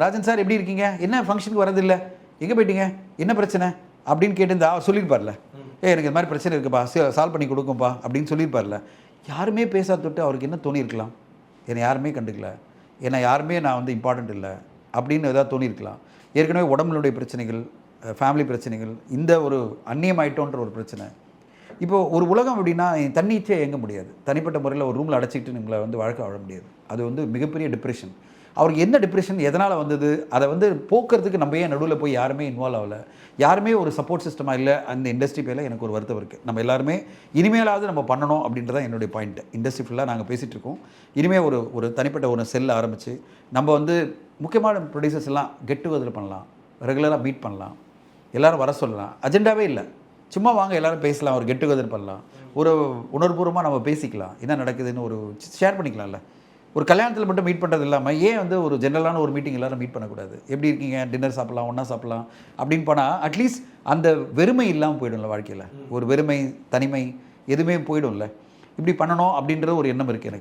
Rajan sir எப்படி இருக்கீங்க, என்ன ஃபங்க்ஷனுக்கு வரதில்லை, எங்கே போயிட்டீங்க, என்ன பிரச்சனை அப்படின்னு கேட்டு சொல்லியிருப்பார்ல, எனக்கு இந்த மாதிரி பிரச்சனை இருக்குப்பா, சால்வ் பண்ணி கொடுக்கும்பா அப்படின்னு சொல்லியிருப்பார்ல. யாருமே பேசாத தொட்டு அவருக்கு என்ன தோணியிருக்கலாம், என்னை யாருமே கண்டுக்கல, என்னை யாருமே நான் வந்து இம்பார்ட்டண்ட் இல்லை அப்படின்னு ஏதாவது தோணியிருக்கலாம். ஏற்கனவே உடம்புடைய பிரச்சனைகள், ஃபேமிலி பிரச்சனைகள், இந்த ஒரு அந்நியமாயிட்டோன்ற ஒரு பிரச்சனை. இப்போது ஒரு உலகம் அப்படின்னா தன்னிச்சே இயங்க முடியாது. தனிப்பட்ட முறையில் ஒரு ரூமில் அடைச்சிக்கிட்டு நம்மளை வந்து வாழ்க்கை வாழ முடியாது. அது வந்து மிகப்பெரிய டிப்ரெஷன். அவருக்கு என்ன டிப்ரெஷன், எதனால் வந்தது, அதை வந்து போக்குறதுக்கு நம்ம ஏன் நடுவில் போய் யாருமே இன்வால்வ் ஆகலை, யாருமே ஒரு சப்போர்ட் சிஸ்டமாக இல்லை. அந்த இண்டஸ்ட்ரி பேரில் எனக்கு ஒரு வருத்தம் இருக்குது. நம்ம எல்லாருமே இனிமேலாவது நம்ம பண்ணணும் அப்படின்றதான் என்னுடைய பாயிண்ட்டு. இண்டஸ்ட்ரி ஃபுல்லாக நாங்கள் பேசிகிட்டு இருக்கோம். இனிமேல் ஒரு தனிப்பட்ட ஒரு செல் ஆரம்பித்து நம்ம வந்து முக்கியமான ப்ரொடியூசர்ஸ் எல்லாம் கெட் டுகெதர் பண்ணலாம், ரெகுலராக மீட் பண்ணலாம், எல்லோரும் வர சொல்லலாம். அஜெண்டாவே இல்லை, சும்மா வாங்க எல்லோரும் பேசலாம், ஒரு கெட் டுகெதர் பண்ணலாம், ஒரு உணர்வுபூர்வமாக நம்ம பேசிக்கலாம், என்ன நடக்குதுன்னு ஒரு ஷேர் பண்ணிக்கலாம்ல. ஒரு கல்யாணத்தில் மட்டும் மீட் பண்ணுறது இல்லாமல் ஏன் வந்து ஒரு ஜென்ரலான ஒரு மீட்டிங் எல்லோரும் மீட் பண்ணக்கூடாது, எப்படி இருக்கீங்க, டின்னர் சாப்பிட்லாம், ஒன்றா சாப்பிட்லாம் அப்படின்னு போனால் அட்லீஸ்ட் அந்த வெறுமை இல்லாமல் போய்டும்ல வாழ்க்கையில். ஒரு வெறுமை, தனிமை எதுவுமே போய்டும்ல. இப்படி பண்ணணும் அப்படின்ற ஒரு எண்ணம் இருக்குது எனக்கு.